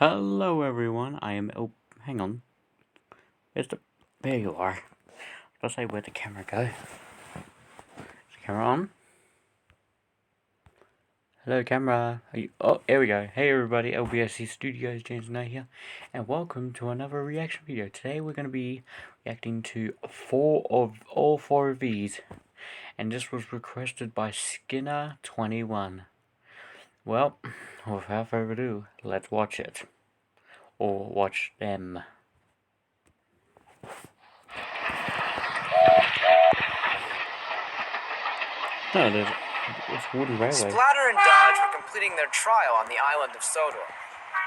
Hello everyone, hang on. There you are. I was say, where'd the camera go? Is the camera on? Hello camera. Oh, there we go. Hey everybody, LBSC Studios, James Knight here. And welcome to another reaction video. Today we're going to be reacting to all four of these. And this was requested by Skinner21. Well, without further ado, let's watch it. Or watch them. No, it's Wooden Railway. Splatter and Dodge were completing their trial on the island of Sodor.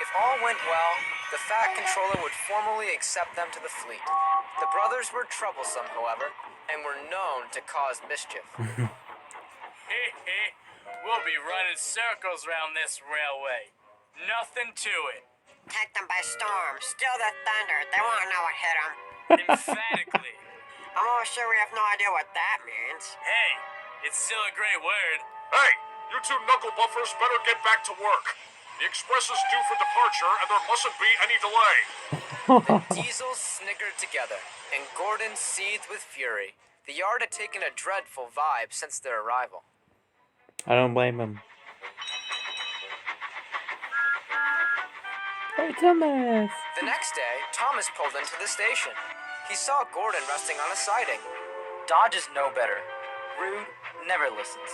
If all went well, the Fat Controller would formally accept them to the fleet. The brothers were troublesome, however, and were known to cause mischief. We'll be running circles around this railway. Nothing to it. Take them by storm, steal their thunder, they won't know what hit them. Emphatically. I'm almost sure we have no idea what that means. Hey, it's still a great word. Hey, you two knuckle buffers better get back to work. The express is due for departure, and there mustn't be any delay. The diesels snickered together, and Gordon seethed with fury. The yard had taken a dreadful vibe since their arrival. I don't blame him. Hey, Thomas! The next day, Thomas pulled into the station. He saw Gordon resting on a siding. Dodge is no better. Rude, never listens.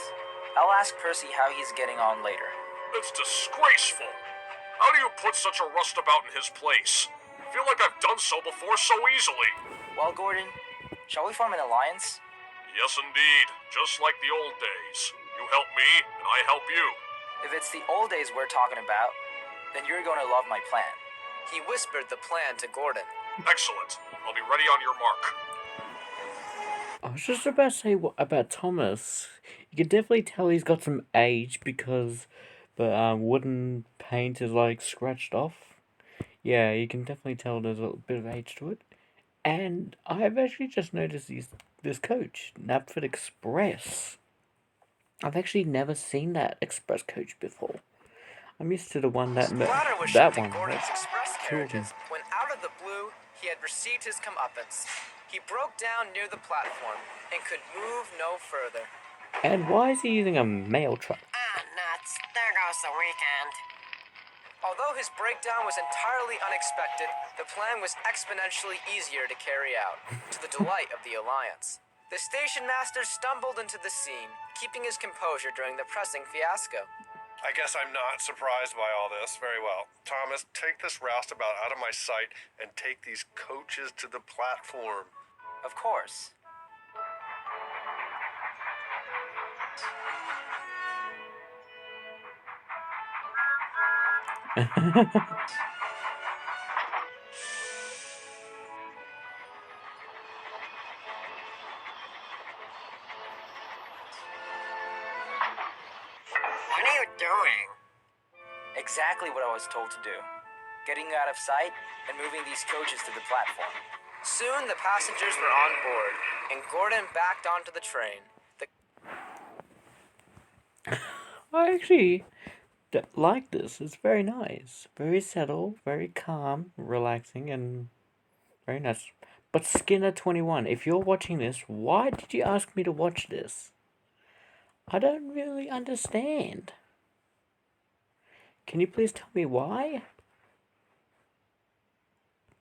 I'll ask Percy how he's getting on later. It's disgraceful. How do you put such a rustabout in his place? I feel like I've done so before so easily. Well, Gordon, shall we form an alliance? Yes, indeed. Just like the old days. You help me, and I help you. If it's the old days we're talking about, then you're going to love my plan. He whispered the plan to Gordon. Excellent. I'll be ready on your mark. I was just about to say about Thomas. You can definitely tell he's got some age because the wooden paint is like scratched off. Yeah, you can definitely tell there's a bit of age to it. And I've actually just noticed this coach, Knapford Express. I've actually never seen that express coach before. I'm used to the one that Splatter was that shifting one. Gordon's express Children. carriages when out of the blue, he had received his comeuppance. He broke down near the platform and could move no further. And why is he using a mail truck? Ah, nuts. There goes the weekend. Although his breakdown was entirely unexpected, the plan was exponentially easier to carry out, to the delight of the Alliance. The station master stumbled into the scene, keeping his composure during the pressing fiasco. I guess I'm not surprised by all this. Very well. Thomas, take this roustabout out of my sight and take these coaches to the platform. Of course. What are you doing? Exactly what I was told to do. Getting you out of sight and moving these coaches to the platform. Soon the passengers were on board, and Gordon backed onto the train. I actually like this. It's very nice. Very settled, very calm, relaxing, and very nice. But Skinner21, if you're watching this, why did you ask me to watch this? I don't really understand. Can you please tell me why?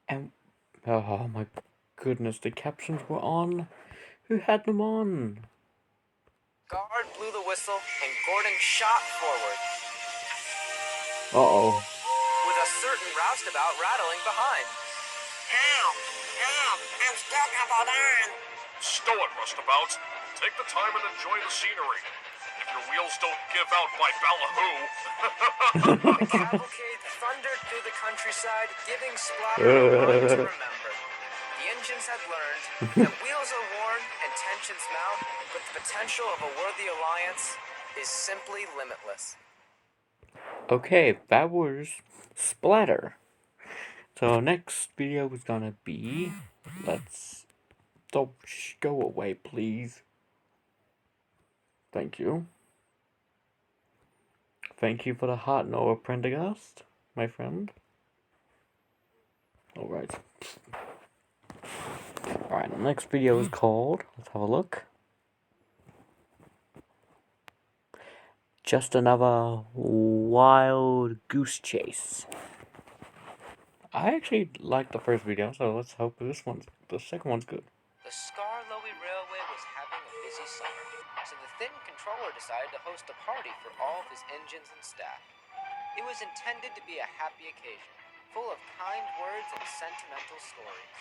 And, oh my goodness, the captions were on. Who had them on? Guard blew the whistle, and Gordon shot forward, Uh-oh. with a certain roustabout rattling behind. Help! Help! I'm still coupled on. Stow it, rustabout. Take the time and enjoy the scenery. If your wheels don't give out by ballyhoo. The cavalcade thundered through the countryside, giving Splatter a run to remember. The engines had learned that wheels are worn and tensions mount, but the potential of a worthy alliance is simply limitless. Okay, that was Splatter. So next video is gonna be, don't go away, please. Thank you. Thank you for the heart, Noah Prendergast, my friend. Alright. Alright, the next video is called, let's have a look. Just another wild goose chase. I actually liked the first video, so let's hope the second one's good. The Skarloey Railway was having a busy summer, so the Thin Controller decided to host a party for all of his engines and staff. It was intended to be a happy occasion, full of kind words and sentimental stories.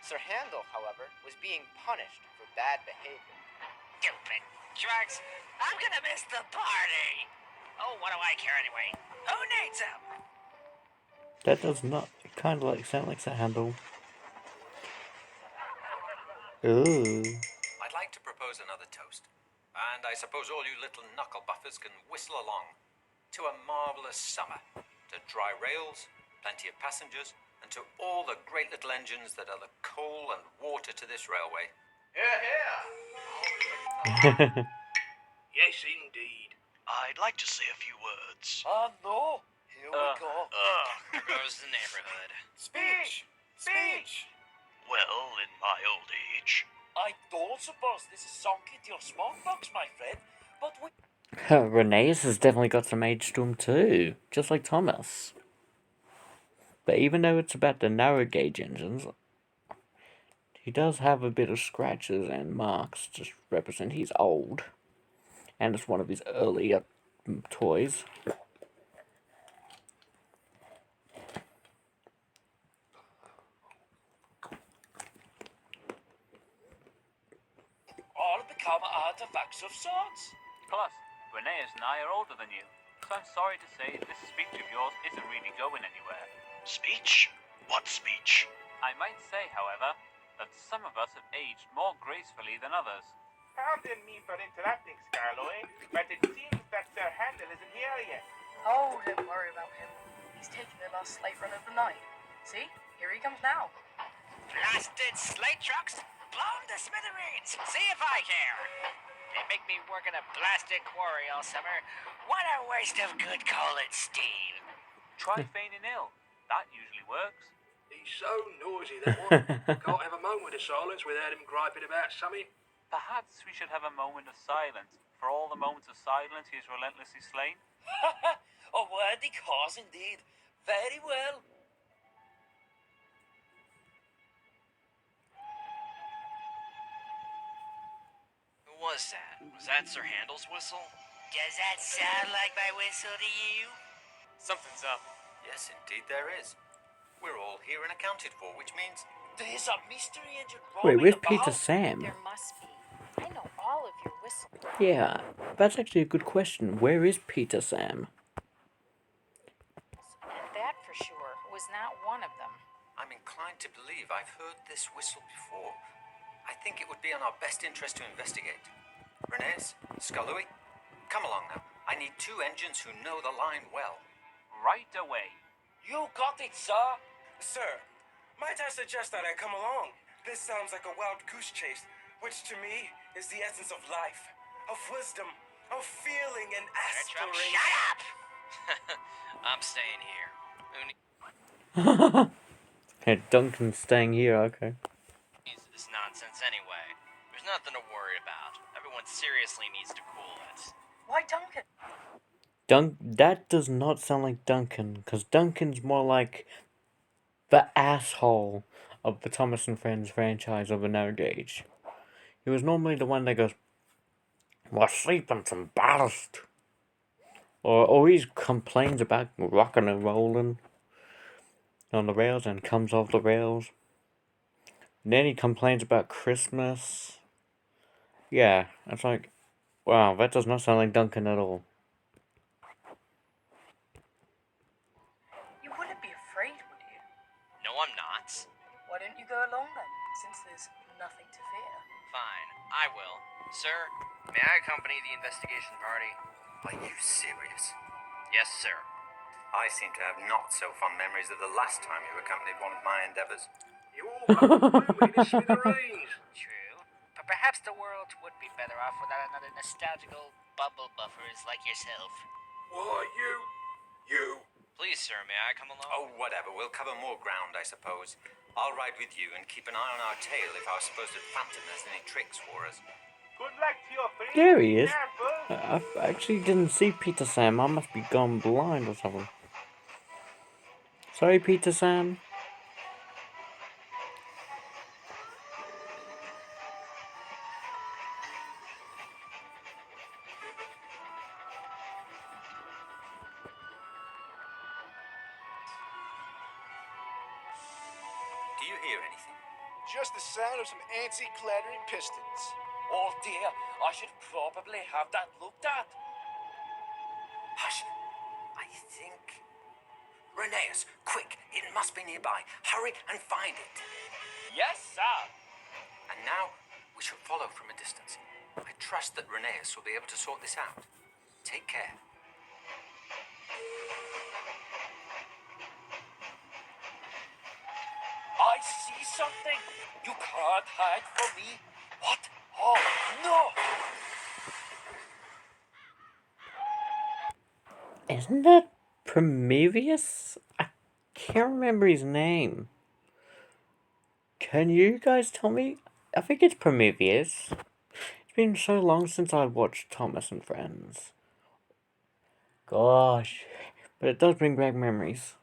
Sir Handel, however, was being punished for bad behavior. Stupid drugs. I'm gonna miss the party. Oh, what do I care anyway? Who needs them? That does not kind of sound like a handle. Ooh. I'd like to propose another toast, and I suppose all you little knuckle buffers can whistle along to a marvellous summer, to dry rails, plenty of passengers, and to all the great little engines that are the coal and water to this railway. Here, here. Yes, indeed. I'd like to say a few words. Oh, no. Here we go. There goes the neighborhood. Speech! Speech! Well, in my old age. I don't suppose this is sunk into your smoke box, my friend, but we... Renee's has definitely got some age to him too, just like Thomas. But even though it's about the narrow gauge engines, he does have a bit of scratches and marks to represent he's old. And it's one of his earlier toys. all become artifacts of sorts. Plus, Reneus and I are older than you, so I'm sorry to say this speech of yours isn't really going anywhere. Speech? What speech? I might say, however, that some of us have aged more gracefully than others. Pardon me for interrupting, Skarloey, but it seems that Sir Handel isn't here yet. Oh, don't worry about him. He's taking the last slate run of the night. See? Here he comes now. Blasted slate trucks, blown to smithereens. See if I care. They make me work in a blasted quarry all summer. What a waste of good coal and steel. Try feigning ill. That usually works. He's so noisy, that one. Can't have a moment of silence without him griping about something. Perhaps we should have a moment of silence for all the moments of silence he has relentlessly slain. A worthy cause indeed. Very well. Who was that? Was that Sir Handel's whistle? Does that sound like my whistle to you? Something's up. Yes, indeed there is. We're all here and accounted for, which means... There's a mystery engine Wait, rolling where's about. Peter Sam? There must be. I know all of your whistles. Yeah, that's actually a good question. Where is Peter Sam? And that for sure was not one of them. I'm inclined to believe I've heard this whistle before. I think it would be in our best interest to investigate. Renes, Skarloey, come along now. I need two engines who know the line well. Right away. You got it, sir. Sir, might I suggest that I come along? This sounds like a wild goose chase, which to me is the essence of life, of wisdom, of feeling and Bertram, aspiration. shut up! I'm staying here. Who Hey, Duncan's staying here, okay. needs this nonsense anyway? There's nothing to worry about. Everyone seriously needs to cool it. Why Duncan? That does not sound like Duncan, because Duncan's more like the asshole of the Thomas and Friends franchise of a narrow gauge. He was normally the one that goes, "We're sleeping some ballast." Or always complains about rocking and rolling on the rails and comes off the rails. And then he complains about Christmas. Yeah, it's like, wow, that does not sound like Duncan at all. You wouldn't be afraid, would you? No, I'm not. Why don't you go along then, since there's nothing to fear? Fine, I will. Sir, may I accompany the investigation party? Are you serious? Yes, sir. I seem to have not so fond memories of the last time you accompanied one of my endeavours. You all come through in smithereens. True. But perhaps the world would be better off without another nostalgical bubble buffers like yourself. Why, you... Please, sir. May I come along? Oh, whatever. We'll cover more ground, I suppose. I'll ride with you and keep an eye on our tail if our supposed phantom has any tricks for us. Good luck to your friend. There he is. Careful. I actually didn't see Peter Sam. I must be gone blind or something. Sorry, Peter Sam. Do you hear anything? Just the sound of some anti-clattering pistons. Oh dear, I should probably have that looked at. Hush. I think... Rheneas, quick! It must be nearby. Hurry and find it. Yes, sir. And now, we shall follow from a distance. I trust that Rheneas will be able to sort this out. Take care. I see something. You can't hide from me. What? Oh, no! Isn't that Prometheus? I can't remember his name. Can you guys tell me? I think it's Prometheus. It's been so long since I watched Thomas and Friends. Gosh. But it does bring back memories.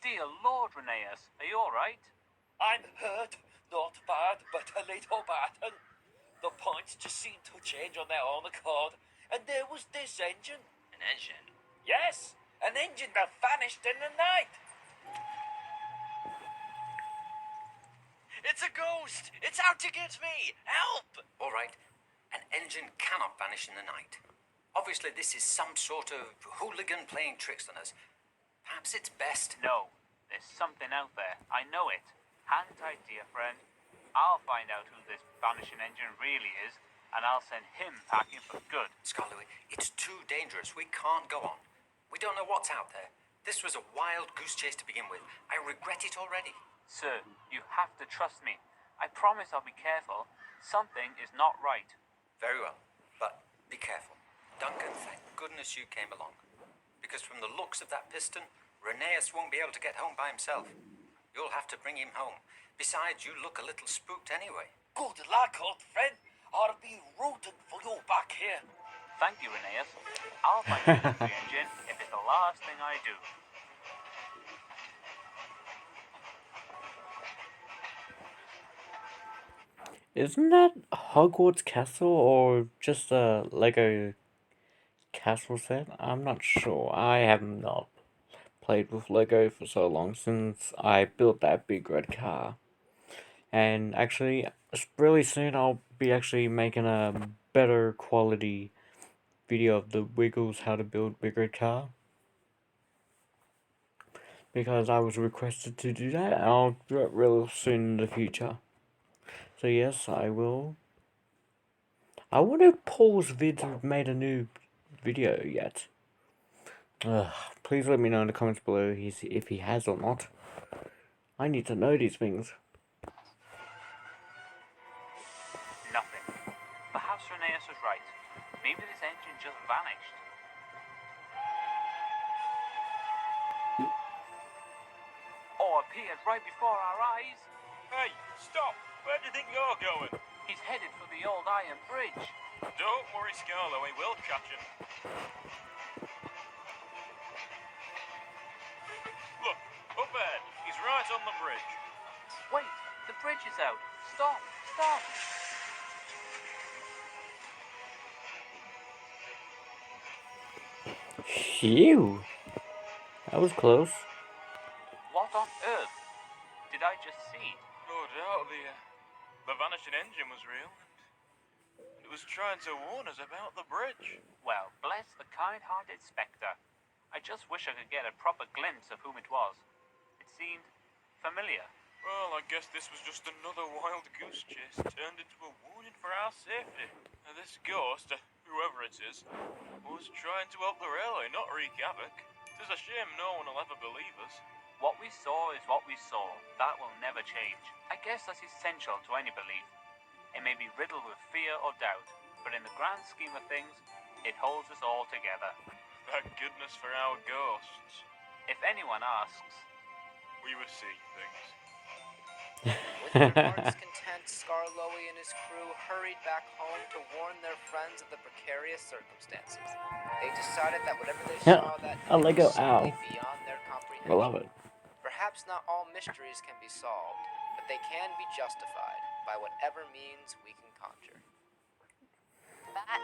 Dear Lord, Rheneas, are you alright? I'm hurt. Not bad, but a little battered. The points just seemed to change on their own accord, and there was this engine. An engine? Yes, an engine that vanished in the night. It's a ghost! It's out to get me! Help! All right. An engine cannot vanish in the night. Obviously, this is some sort of hooligan playing tricks on us. Perhaps it's best... No, there's something out there. I know it. Hang tight, dear friend. I'll find out who this vanishing engine really is, and I'll send him packing for good. Scarlet, it's too dangerous. We can't go on. We don't know what's out there. This was a wild goose chase to begin with. I regret it already. Sir, you have to trust me. I promise I'll be careful. Something is not right. Very well, but be careful. Duncan, thank goodness you came along. Because from the looks of that piston, Rheneas won't be able to get home by himself. You'll have to bring him home. Besides, you look a little spooked anyway. Good luck, old friend. I'll be rooting for you back here. Thank you, Rheneas. I'll find the mystery engine if it's the last thing I do. Isn't that Hogwarts Castle or just a Lego castle set? I'm not sure. I have not played with Lego for so long since I built that big red car. And actually, really soon I'll be actually making a better quality video of the Wiggles how to build big red car. Because I was requested to do that, and I'll do it real soon in the future. So yes, I will. I wonder if Paul's vid made a new video yet. Please let me know in the comments below if he has or not. I need to know these things. Nothing. Perhaps Rheneas was right. Maybe this engine just vanished. Or appeared right before our eyes. Hey, stop! Where do you think you're going? He's headed for the old iron bridge. Don't worry, Scarlet, we will catch him. Look, up ahead. He's right on the bridge. Wait, the bridge is out. Stop, stop. Phew! That was close. What on earth did I just see? No doubt the vanishing engine was real. It was trying to warn us about the bridge. Well, bless the kind-hearted Spectre. I just wish I could get a proper glimpse of whom it was. It seemed familiar. Well, I guess this was just another wild goose chase turned into a warning for our safety. Now, this ghost, whoever it is, was trying to help the railway, not wreak havoc. It is a shame no one will ever believe us. What we saw is what we saw. That will never change. I guess that's essential to any belief. It may be riddled with fear or doubt, but in the grand scheme of things, it holds us all together. Thank goodness for our ghosts. If anyone asks, We were seeing things. With their hearts content, Skarloey and his crew hurried back home to warn their friends of the precarious circumstances. They decided that whatever they saw that A night Lego was simply owl. beyond their I comprehension. love it. Perhaps not all mysteries can be solved, but they can be justified by whatever means we can conjure. Bat.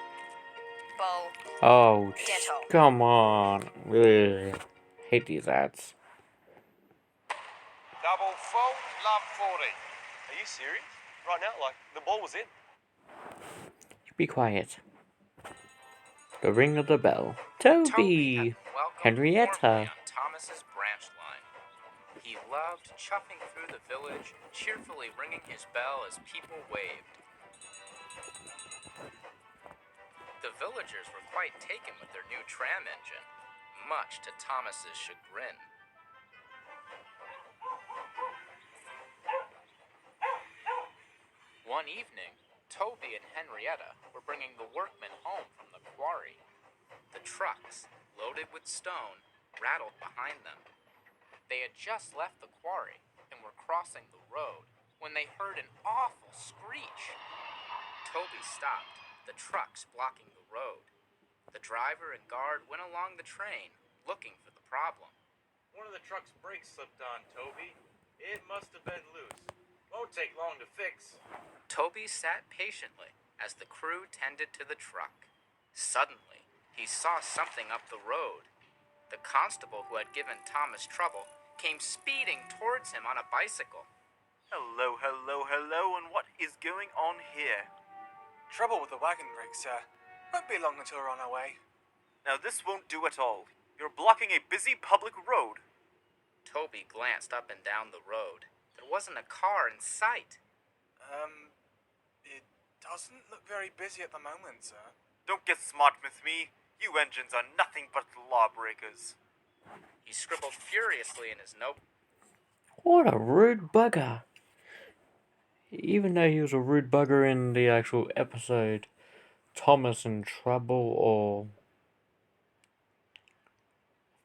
Bull. Oh, Ditto. come on. Ugh. Hate these ads. Double fault, love 40. Are you serious? Right now, like, the ball was in. Be quiet. The ring of the bell. Toby Toby! had welcomed Henrietta. warmly on Thomas's branch line. He loved chuffing through the village, cheerfully ringing his bell as people waved. The villagers were quite taken with their new tram engine, much to Thomas's chagrin. One evening, Toby and Henrietta were bringing the workmen home from the quarry. The trucks, loaded with stone, rattled behind them. They had just left the quarry and were crossing the road when they heard an awful screech. Toby stopped, the trucks blocking the road. The driver and guard went along the train, looking for the problem. One of the truck's brakes slipped on, Toby. It must have been loose. Won't take long to fix. Toby sat patiently as the crew tended to the truck. Suddenly, he saw something up the road. The constable who had given Thomas trouble came speeding towards him on a bicycle. Hello, and what is going on here? Trouble with the wagon brake, sir. Won't be long until we're on our way. Now this won't do at all. You're blocking a busy public road. Toby glanced up and down the road. There wasn't a car in sight. It doesn't look very busy at the moment, sir. Don't get smart with me. You engines are nothing but lawbreakers. He scribbled furiously in his notebook. What a rude bugger. Even though he was a rude bugger in the actual episode, Thomas in Trouble, or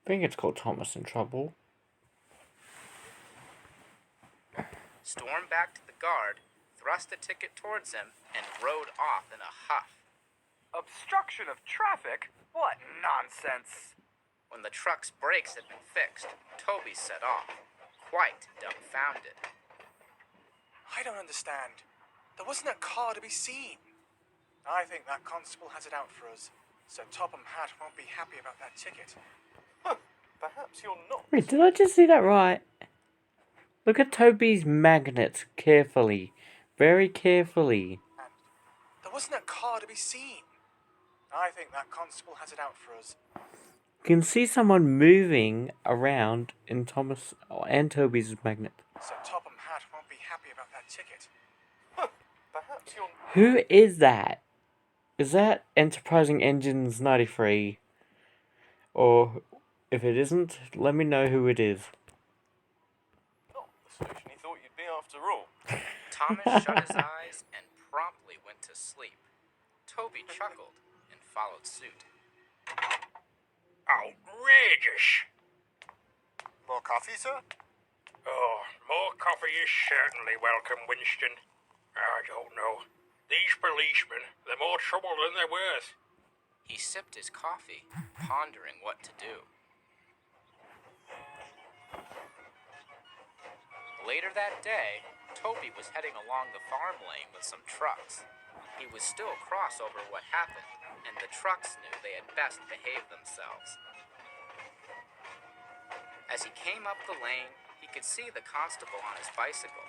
I think it's called Thomas in Trouble. Stormed back to the guard, thrust a ticket towards him, and rode off in a huff. Obstruction of traffic? What nonsense! When the truck's brakes had been fixed, Toby set off, quite dumbfounded. I don't understand. There wasn't a car to be seen. I think that constable has it out for us, so Topham Hatt won't be happy about that ticket. Perhaps you're not. Wait, did I just see that right? Look at Toby's magnets carefully. Very carefully. And there wasn't a car to be seen. I think that constable has it out for us. You can see someone moving around in Thomas and Toby's magnet. So Topham Hatt won't be happy about that ticket. Perhaps you're not. Who is that? Is that Enterprisingengines93? Or if it isn't, let me know who it is. Not the solution he thought you'd be after all. Thomas shut his eyes and promptly went to sleep. Toby chuckled and followed suit. Outrageous! More coffee, sir? Oh, more coffee is certainly welcome, Winston. I don't know. These policemen, they're more trouble than they're worth. He sipped his coffee, pondering what to do. Later that day, Toby was heading along the farm lane with some trucks. He was still cross over what happened, and the trucks knew they had best behave themselves. As he came up the lane, he could see the constable on his bicycle.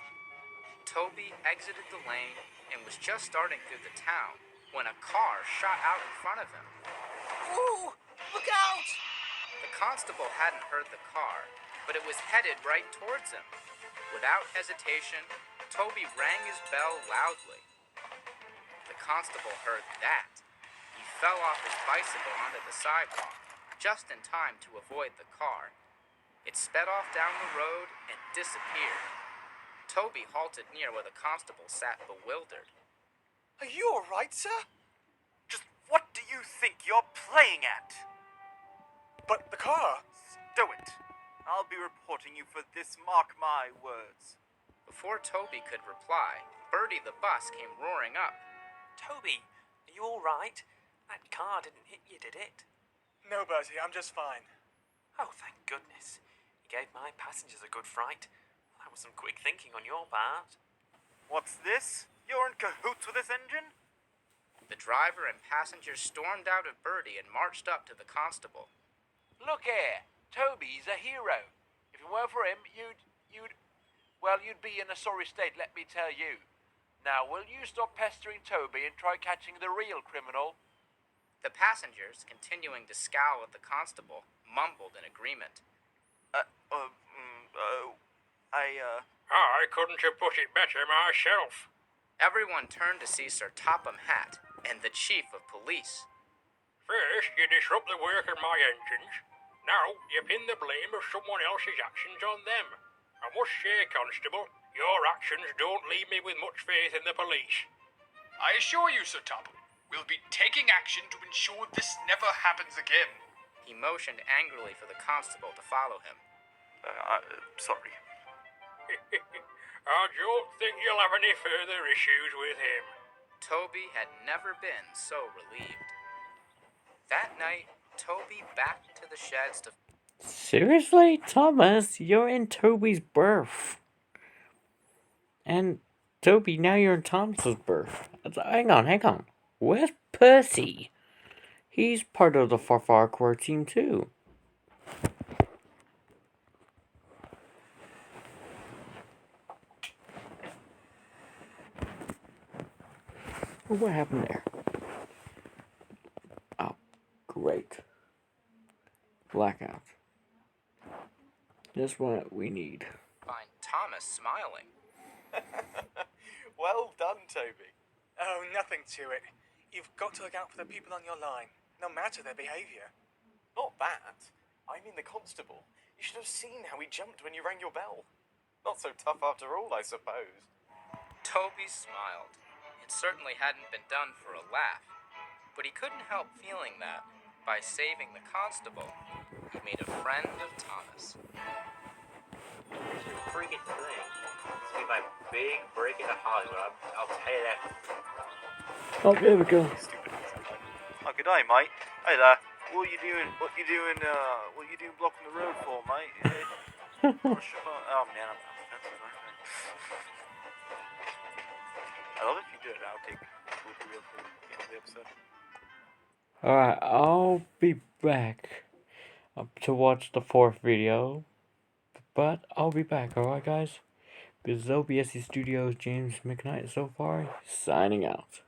Toby exited the lane and was just starting through the town when a car shot out in front of him. Ooh! Look out! The constable hadn't heard the car, but it was headed right towards him. Without hesitation, Toby rang his bell loudly. The constable heard that. He fell off his bicycle onto the sidewalk, just in time to avoid the car. It sped off down the road and disappeared. Toby halted near where the constable sat bewildered. Are you alright, sir? Just what do you think you're playing at? But the car... Stow it. I'll be reporting you for this, mark my words. Before Toby could reply, Bertie the bus came roaring up. Toby, are you alright? That car didn't hit you, did it? No, Bertie, I'm just fine. Oh, thank goodness. You gave my passengers a good fright. That was some quick thinking on your part. What's this? You're in cahoots with this engine? The driver and passengers stormed out of Bertie and marched up to the constable. Look here, Toby's a hero. If it weren't for him, you'd be in a sorry state, let me tell you. Now, will you stop pestering Toby and try catching the real criminal? The passengers, continuing to scowl at the constable, mumbled in agreement. I couldn't have put it better myself. Everyone turned to see Sir Topham Hatt and the chief of police. First, you disrupt the work of my engines. Now, you pin the blame of someone else's actions on them. I must say, Constable, your actions don't leave me with much faith in the police. I assure you, Sir Topham, we'll be taking action to ensure this never happens again. He motioned angrily for the constable to follow him. Sorry. I don't think you'll have any further issues with him. Toby had never been so relieved. That night, Toby backed to the sheds to... Seriously? Thomas, you're in Toby's berth. And Toby, now you're in Thomas's berth. Hang on. Where's Percy? He's part of the Farquhar team too. What happened there? Oh, great. Blackout. Just what we need. find Thomas smiling. Well done, Toby. Oh, nothing to it. You've got to look out for the people on your line, no matter their behaviour. Not that. I mean the constable. You should have seen how he jumped when you rang your bell. Not so tough after all, I suppose. Toby smiled. It certainly hadn't been done for a laugh, but he couldn't help feeling that, by saving the constable, he made a friend of Thomas. This is a freaking thing. It's gonna be my big break into Hollywood. I'll tell you that. Oh, there we go. Oh, good day, mate. Hey there. What you doing blocking the road for, mate? Oh, man, I'm offensive, aren't I? I love if you do it. I'll take the real for the end of the episode. Alright, I'll be back to watch the 4th video. But I'll be back, alright guys? This is OBSC Studios, James McKnight so far, signing out.